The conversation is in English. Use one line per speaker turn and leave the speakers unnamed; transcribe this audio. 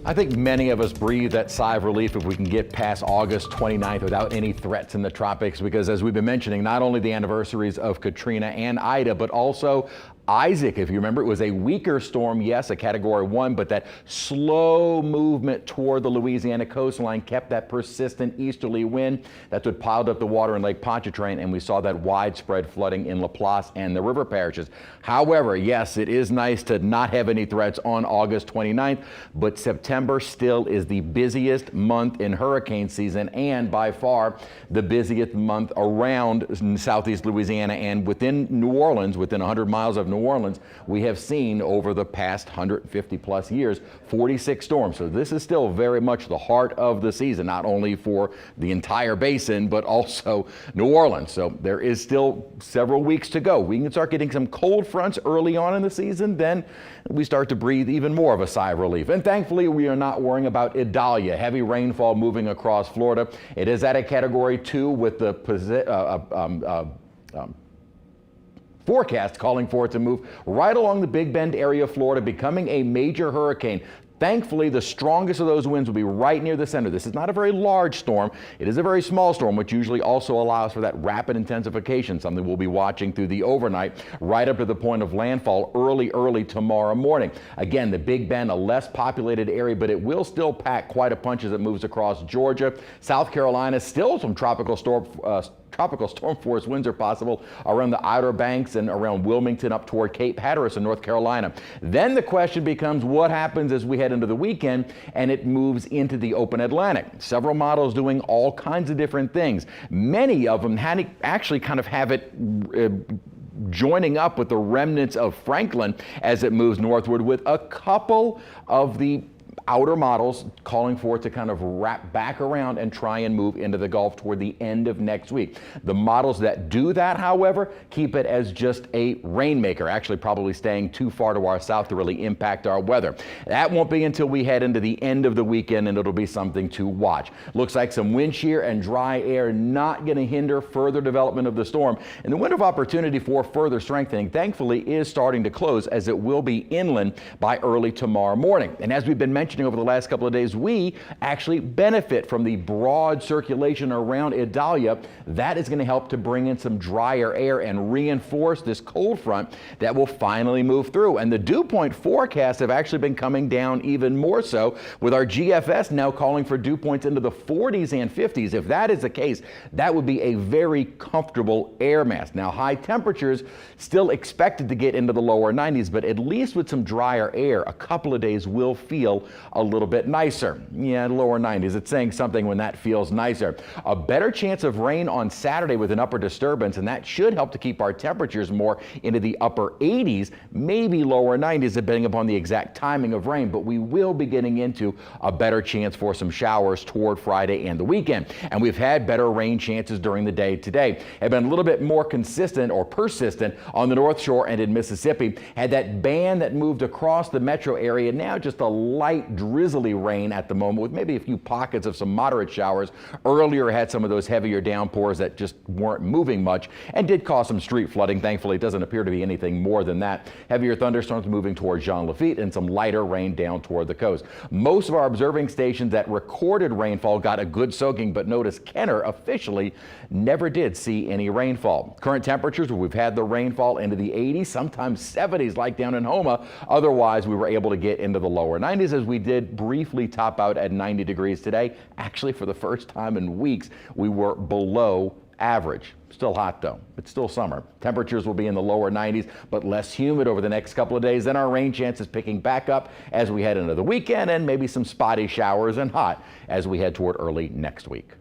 I think many of us breathe that sigh of relief if we can get past August 29th without any threats in the tropics, because as we've been mentioning, not only the anniversaries of Katrina and Ida, but also Isaac. If you remember, it was a weaker storm, yes, a Category 1, but that slow movement toward the Louisiana coastline kept that persistent easterly wind. That's what piled up the water in Lake Pontchartrain, and we saw that widespread flooding in Laplace and the river parishes. However, yes, it is nice to not have any threats on August 29th, but September still is the busiest month in hurricane season and by far the busiest month around southeast Louisiana and within New Orleans, within 100 miles of New Orleans. We have seen over the past 150 plus years 46 storms. So this is still very much the heart of the season, not only for the entire basin, but also New Orleans. So there is still several weeks to go. We can start getting some cold fronts early on in the season, then we start to breathe even more of a sigh of relief. And thankfully, we are not worrying about Idalia, heavy rainfall moving across Florida. It is at a Category 2 with the forecast calling for it to move right along the Big Bend area of Florida, becoming a major hurricane. Thankfully, the strongest of those winds will be right near the center. This is not a very large storm. It is a very small storm, which usually also allows for that rapid intensification, something we'll be watching through the overnight, right up to the point of landfall early tomorrow morning. Again, the Big Bend, a less populated area, but it will still pack quite a punch as it moves across Georgia. South Carolina, still some tropical storm force winds are possible around the Outer Banks and around Wilmington up toward Cape Hatteras in North Carolina. Then the question becomes what happens as we head into the weekend and it moves into the open Atlantic. Several models doing all kinds of different things. Many of them actually kind of have it joining up with the remnants of Franklin as it moves northward, with a couple of the outer models calling for it to kind of wrap back around and try and move into the Gulf toward the end of next week. The models that do that, however, keep it as just a rainmaker, actually probably staying too far to our south to really impact our weather. That won't be until we head into the end of the weekend, and it'll be something to watch. Looks like some wind shear and dry air not going to hinder further development of the storm, and the window of opportunity for further strengthening thankfully is starting to close, as it will be inland by early tomorrow morning. And as we've been mentioning over the last couple of days, we actually benefit from the broad circulation around Idalia. That is going to help to bring in some drier air and reinforce this cold front that will finally move through. And the dew point forecasts have actually been coming down even more so, with our GFS now calling for dew points into the 40s and 50s. If that is the case, that would be a very comfortable air mass. Now, high temperatures still expected to get into the lower 90s, but at least with some drier air, a couple of days will feel a little bit nicer. Yeah, lower 90s. It's saying something when that feels nicer. A better chance of rain on Saturday with an upper disturbance, and that should help to keep our temperatures more into the upper 80s, maybe lower 90s, depending upon the exact timing of rain. But we will be getting into a better chance for some showers toward Friday and the weekend. And we've had better rain chances during the day today. Have been a little bit more consistent or persistent on the North Shore and in Mississippi. Had that band that moved across the metro area, now just a light drizzly rain at the moment, with maybe a few pockets of some moderate showers. Earlier had some of those heavier downpours that just weren't moving much and did cause some street flooding. Thankfully, it doesn't appear to be anything more than that. Heavier thunderstorms moving towards Jean Lafitte and some lighter rain down toward the coast. Most of our observing stations that recorded rainfall got a good soaking, but notice Kenner officially never did see any rainfall. Current temperatures, we've had the rainfall into the 80s, sometimes 70s like down in Houma. Otherwise, we were able to get into the lower 90s, as we did briefly top out at 90 degrees today. Actually, for the first time in weeks, we were below average. Still hot though. It's still summer. Temperatures will be in the lower 90s, but less humid over the next couple of days. Then our rain chances picking back up as we head into the weekend, and maybe some spotty showers and hot as we head toward early next week.